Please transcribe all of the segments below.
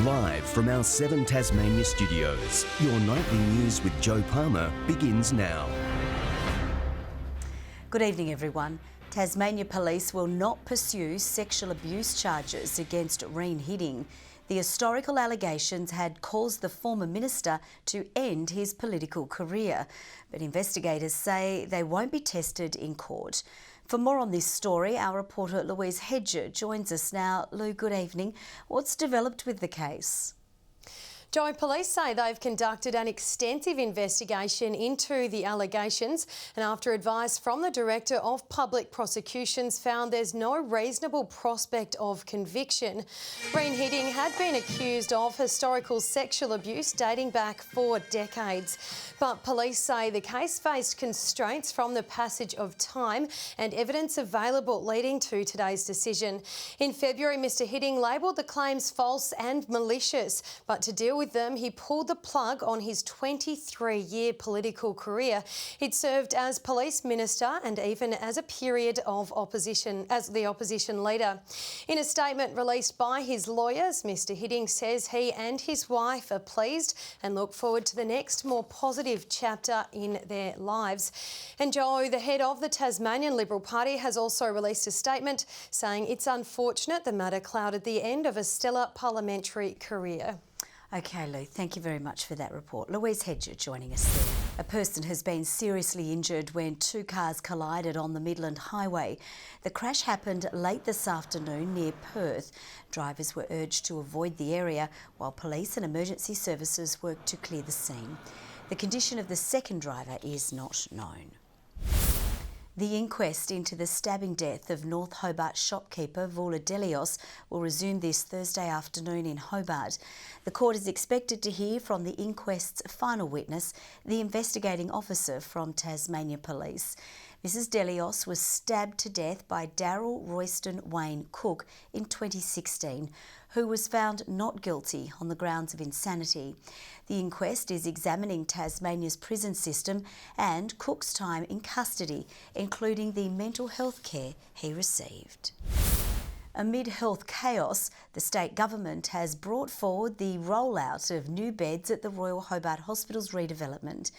Live from our 7 Tasmania studios, your nightly news with Joe Palmer begins now. Good evening, everyone. Tasmania Police will not pursue sexual abuse charges against Reen Hidding. The historical allegations had caused the former minister to end his political career, but investigators say they won't be tested in court. For more on this story, our reporter Louise Hedger joins us now. Lou, good evening. What's developed with the case? Joe, police say they've conducted an extensive investigation into the allegations and after advice from the Director of Public Prosecutions found there's no reasonable prospect of conviction. Reen Hidding had been accused of historical sexual abuse dating back 4 decades, but police say the case faced constraints from the passage of time and evidence available leading to today's decision. In February, Mr Hidding labelled the claims false and malicious, but to deal with them, he pulled the plug on his 23-year political career. He'd served as police minister and even as a period of opposition, as the opposition leader. In a statement released by his lawyers, Mr Hidding says he and his wife are pleased and look forward to the next more positive chapter in their lives. And Joe, the head of the Tasmanian Liberal Party, has also released a statement saying it's unfortunate the matter clouded the end of a stellar parliamentary career. OK, Lou, thank you very much for that report. Louise Hedger joining us there. A person has been seriously injured when 2 cars collided on the Midland Highway. The crash happened late this afternoon near Perth. Drivers were urged to avoid the area while police and emergency services worked to clear the scene. The condition of the second driver is not known. The inquest into the stabbing death of North Hobart shopkeeper Vula Delios will resume this Thursday afternoon in Hobart. The court is expected to hear from the inquest's final witness, the investigating officer from Tasmania Police. Mrs Delios was stabbed to death by Daryl Royston Wayne Cook in 2016, who was found not guilty on the grounds of insanity. The inquest is examining Tasmania's prison system and Cook's time in custody, including the mental health care he received. Amid health chaos, the state government has brought forward the rollout of new beds at the Royal Hobart Hospital's redevelopment.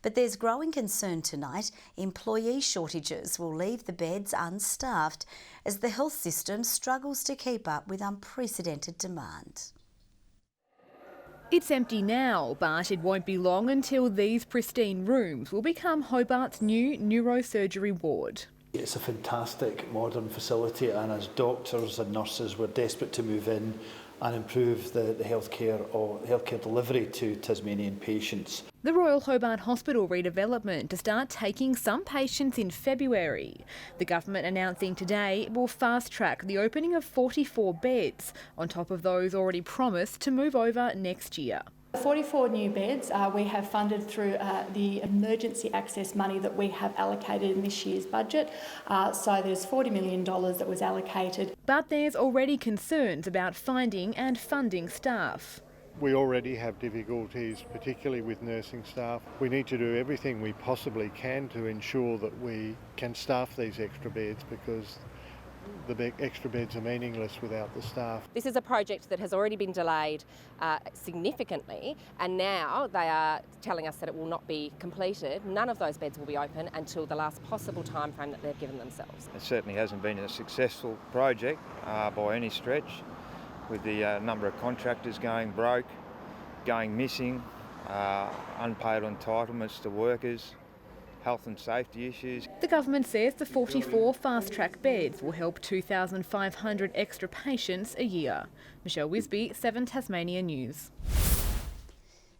But there's growing concern tonight employee shortages will leave the beds unstaffed as the health system struggles to keep up with unprecedented demand. It's empty now, but it won't be long until these pristine rooms will become Hobart's new neurosurgery ward. It's a fantastic modern facility, and as doctors and nurses we're desperate to move in and improve the healthcare delivery to Tasmanian patients. The Royal Hobart Hospital redevelopment to start taking some patients in February. The government announcing today it will fast-track the opening of 44 beds, on top of those already promised to move over next year. 44 new beds we have funded through the emergency access money that we have allocated in this year's budget. So there's $40 million that was allocated. But there's already concerns about finding and funding staff. We already have difficulties, particularly with nursing staff. We need to do everything we possibly can to ensure that we can staff these extra beds, because the extra beds are meaningless without the staff. This is a project that has already been delayed significantly, and now they are telling us that it will not be completed. None of those beds will be open until the last possible time frame that they've given themselves. It certainly hasn't been a successful project by any stretch, with the number of contractors going broke, going missing, unpaid entitlements to workers, health and safety issues. The government says the 44 fast-track beds will help 2,500 extra patients a year. Michelle Wisby, 7 Tasmania News.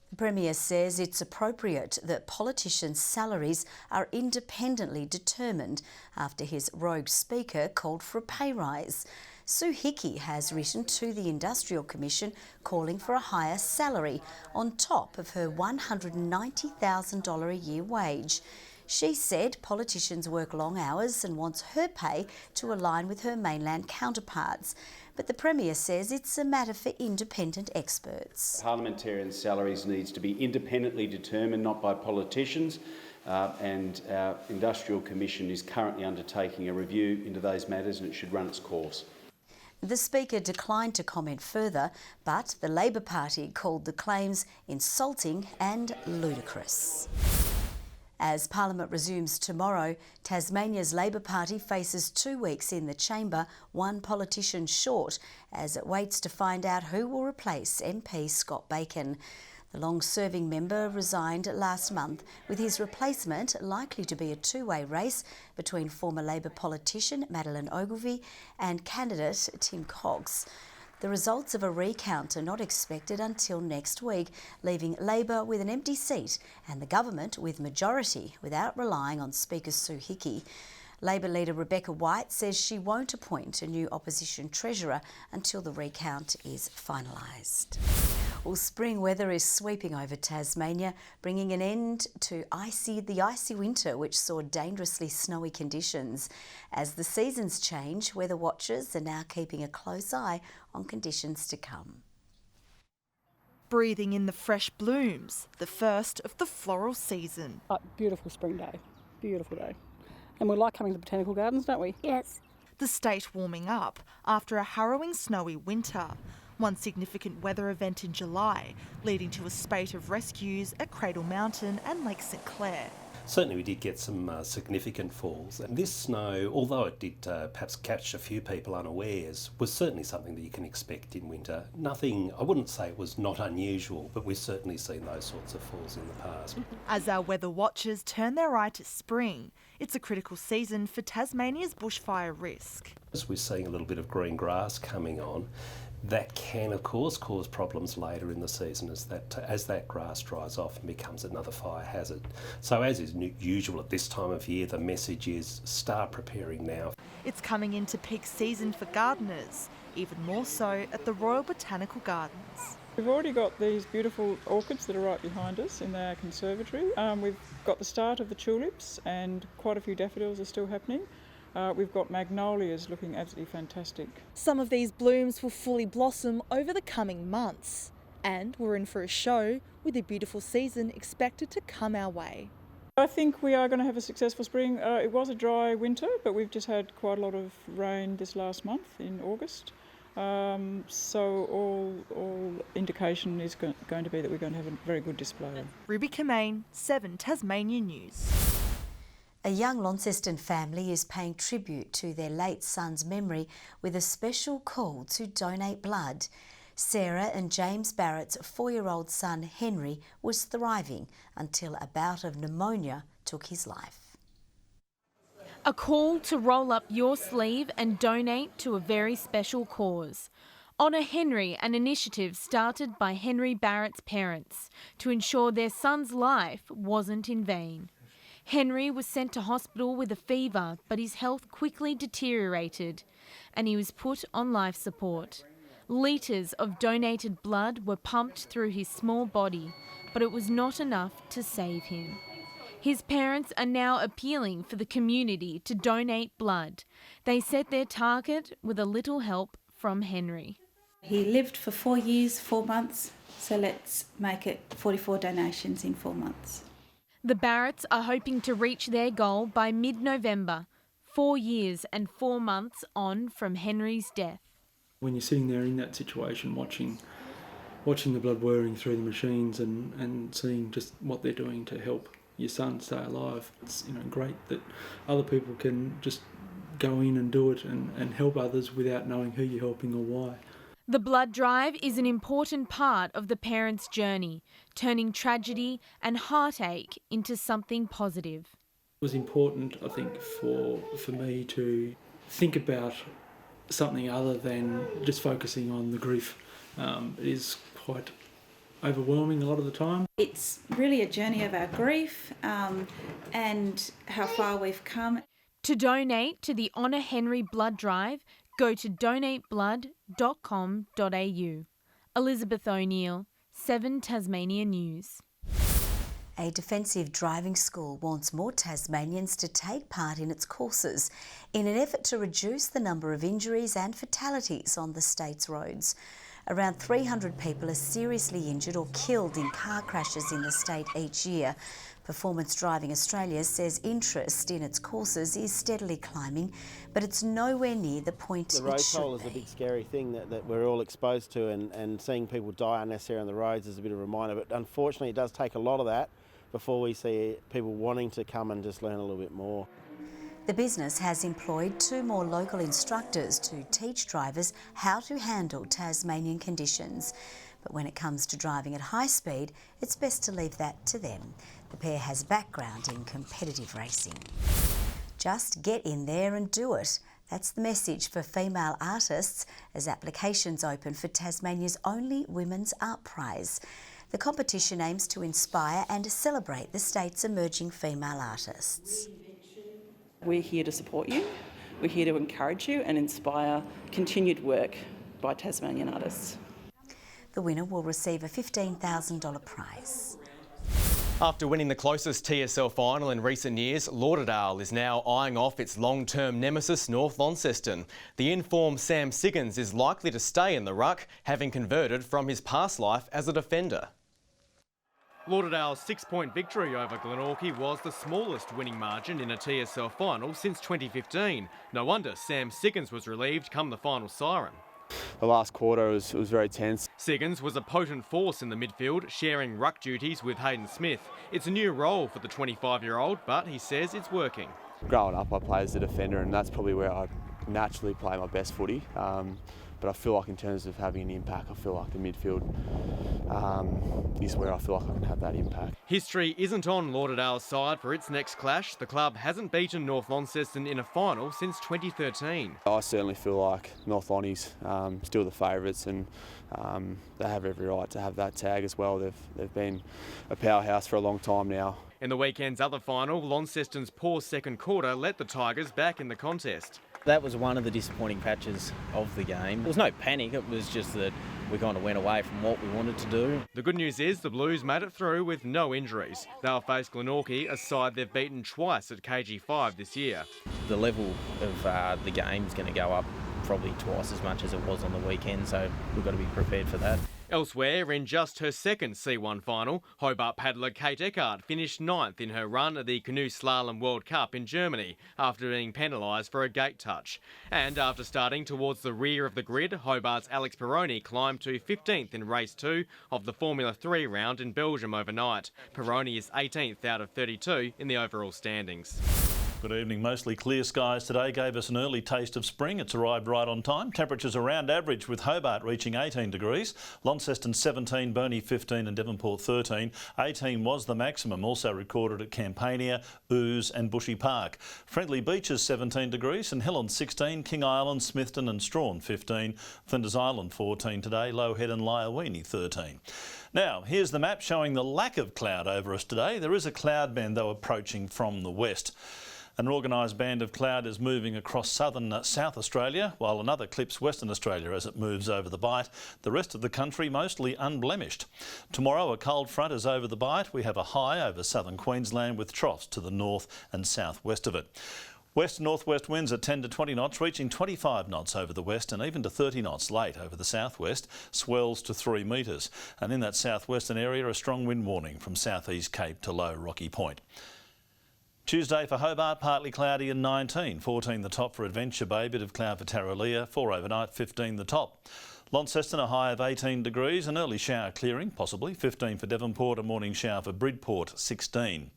The Premier says it's appropriate that politicians' salaries are independently determined after his rogue speaker called for a pay rise. Sue Hickey has written to the Industrial Commission calling for a higher salary on top of her $190,000 a year wage. She said politicians work long hours and wants her pay to align with her mainland counterparts. But the Premier says it's a matter for independent experts. Parliamentarian salaries needs to be independently determined, not by politicians, and our Industrial Commission is currently undertaking a review into those matters, and it should run its course. The Speaker declined to comment further, but the Labor Party called the claims insulting and ludicrous. As Parliament resumes tomorrow, Tasmania's Labor Party faces 2 weeks in the chamber, one politician short, as it waits to find out who will replace MP Scott Bacon. The long-serving member resigned last month, with his replacement likely to be a two-way race between former Labor politician Madeleine Ogilvie and candidate Tim Cox. The results of a recount are not expected until next week, leaving Labor with an empty seat and the government with majority without relying on Speaker Sue Hickey. Labor leader Rebecca White says she won't appoint a new opposition treasurer until the recount is finalised. Well, spring weather is sweeping over Tasmania, bringing an end to the icy winter, which saw dangerously snowy conditions. As the seasons change, weather watchers are now keeping a close eye on conditions to come. Breathing in the fresh blooms, the first of the floral season. Beautiful spring day, beautiful day. And we like coming to the botanical gardens, don't we? Yes. The state warming up after a harrowing snowy winter. One significant weather event in July, leading to a spate of rescues at Cradle Mountain and Lake St Clair. Certainly we did get some significant falls, and this snow, although it did perhaps catch a few people unawares, was certainly something that you can expect in winter. Nothing, I wouldn't say it was not unusual, but we've certainly seen those sorts of falls in the past. As our weather watchers turn their eye to spring, it's a critical season for Tasmania's bushfire risk. As we're seeing a little bit of green grass coming on, that can, of course, cause problems later in the season as that grass dries off and becomes another fire hazard. So as is usual at this time of year, the message is start preparing now. It's coming into peak season for gardeners, even more so at the Royal Botanical Gardens. We've already got these beautiful orchids that are right behind us in our conservatory. We've got the start of the tulips and quite a few daffodils are still happening. We've got magnolias looking absolutely fantastic. Some of these blooms will fully blossom over the coming months. And we're in for a show with a beautiful season expected to come our way. I think we are going to have a successful spring. It was a dry winter, but we've just had quite a lot of rain this last month in August. So all indication is going to be that we're going to have a very good display. Ruby Kamain, 7 Tasmanian News. A young Launceston family is paying tribute to their late son's memory with a special call to donate blood. Sarah and James Barrett's 4-year-old son Henry was thriving until a bout of pneumonia took his life. A call to roll up your sleeve and donate to a very special cause. Honour Henry, an initiative started by Henry Barrett's parents to ensure their son's life wasn't in vain. Henry was sent to hospital with a fever, but his health quickly deteriorated and he was put on life support. Litres of donated blood were pumped through his small body, but it was not enough to save him. His parents are now appealing for the community to donate blood. They set their target with a little help from Henry. He lived for 4 years, 4 months, so let's make it 44 donations in 4 months. The Barretts are hoping to reach their goal by mid-November, 4 years and 4 months on from Henry's death. When you're sitting there in that situation watching the blood whirring through the machines and seeing just what they're doing to help your son stay alive, it's great that other people can just go in and do it and help others without knowing who you're helping or why. The blood drive is an important part of the parents' journey, turning tragedy and heartache into something positive. It was important, I think, for me to think about something other than just focusing on the grief. It is quite overwhelming a lot of the time. It's really a journey of our grief and how far we've come. To donate to the Honour Henry blood drive, go to donateblood.com.au. Elizabeth O'Neill, 7 Tasmanian News. A defensive driving school wants more Tasmanians to take part in its courses in an effort to reduce the number of injuries and fatalities on the state's roads. Around 300 people are seriously injured or killed in car crashes in the state each year. Performance Driving Australia says interest in its courses is steadily climbing, but it's nowhere near the point The road it should toll is a big scary thing that we're all exposed to, and seeing people die unnecessarily on the roads is a bit of a reminder. But unfortunately, it does take a lot of that before we see people wanting to come and just learn a little bit more. The business has employed 2 more local instructors to teach drivers how to handle Tasmanian conditions. But when it comes to driving at high speed, it's best to leave that to them. The pair has background in competitive racing. Just get in there and do it. That's the message for female artists as applications open for Tasmania's only Women's Art Prize. The competition aims to inspire and celebrate the state's emerging female artists. We're here to support you. We're here to encourage you and inspire continued work by Tasmanian artists. The winner will receive a $15,000 prize. After winning the closest TSL final in recent years, Lauderdale is now eyeing off its long-term nemesis North Launceston. The in-form Sam Siggins is likely to stay in the ruck, having converted from his past life as a defender. Lauderdale's 6-point victory over Glenorchy was the smallest winning margin in a TSL final since 2015. No wonder Sam Siggins was relieved come the final siren. The last quarter was very tense. Siggins was a potent force in the midfield, sharing ruck duties with Hayden Smith. It's a new role for the 25-year-old, but he says it's working. Growing up, I played as a defender, and that's probably where I naturally play my best footy. But I feel like in terms of having an impact, I feel like the midfield is where I feel like I can have that impact. History isn't on Lauderdale's side for its next clash. The club hasn't beaten North Launceston in a final since 2013. I certainly feel like North Lonnie's still the favourites, and they have every right to have that tag as well. They've been a powerhouse for a long time now. In the weekend's other final, Launceston's poor second quarter let the Tigers back in the contest. That was one of the disappointing patches of the game. There was no panic, it was just that we kind of went away from what we wanted to do. The good news is the Blues made it through with no injuries. They'll face Glenorchy, a side they've beaten twice at KG5 this year. The level of the game is going to go up probably twice as much as it was on the weekend, so we've got to be prepared for that. Elsewhere, in just her second C1 final, Hobart paddler Kate Eckhart finished 9th in her run at the Canoe Slalom World Cup in Germany after being penalised for a gate touch. And after starting towards the rear of the grid, Hobart's Alex Peroni climbed to 15th in race 2 of the Formula 3 round in Belgium overnight. Peroni is 18th out of 32 in the overall standings. Good evening. Mostly clear skies today gave us an early taste of spring. It's arrived right on time. Temperatures around average with Hobart reaching 18 degrees. Launceston 17, Burnie 15 and Devonport 13. 18 was the maximum, also recorded at Campania, Ouse and Bushy Park. Friendly Beaches 17 degrees, St Helens 16, King Island, Smithton and Strawn 15. Flinders Island 14 today, Low Head and Lyowini 13. Now, here's the map showing the lack of cloud over us today. There is a cloud band though approaching from the west. An organised band of cloud is moving across southern South Australia, while another clips Western Australia as it moves over the Bight. The rest of the country mostly unblemished. Tomorrow a cold front is over the Bight. We have a high over southern Queensland with troughs to the north and southwest of it. West and northwest winds at 10 to 20 knots, reaching 25 knots over the west and even to 30 knots late over the southwest. Swells to 3 metres. And in that southwestern area, a strong wind warning from southeast Cape to low Rocky Point. Tuesday for Hobart, partly cloudy and 19. 14 the top for Adventure Bay, bit of cloud for Tarraleah. 4 overnight, 15 the top. Launceston a high of 18 degrees, an early shower clearing, possibly. 15 for Devonport, a morning shower for Bridport, 16.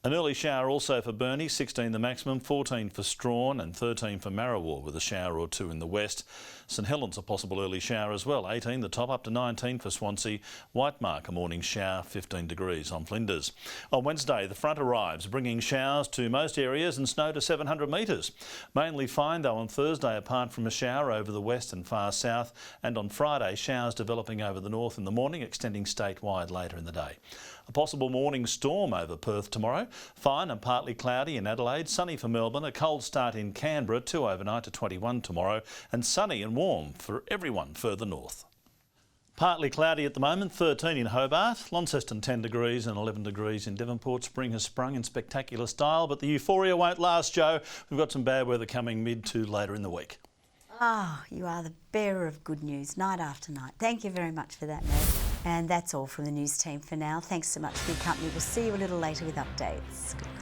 An early shower also for Burnie, 16 the maximum, 14 for Strawn and 13 for Marrawar with a shower or two in the west. St Helens a possible early shower as well, 18 the top up to 19 for Swansea. Whitemark a morning shower, 15 degrees on Flinders. On Wednesday the front arrives bringing showers to most areas and snow to 700 metres. Mainly fine though on Thursday apart from a shower over the west and far south, and on Friday showers developing over the north in the morning, extending statewide later in the day. A possible morning storm over Perth tomorrow. Fine and partly cloudy in Adelaide, sunny for Melbourne, a cold start in Canberra, 2 overnight to 21 tomorrow, and sunny and warm for everyone further north. Partly cloudy at the moment, 13 in Hobart, Launceston 10 degrees and 11 degrees in Devonport. Spring has sprung in spectacular style, but the euphoria won't last, Joe. We've got some bad weather coming mid to later in the week. Ah, you are the bearer of good news night after night. Thank you very much for that, Ned. And that's all from the news team for now. Thanks so much for your company. We'll see you a little later with updates. Good night.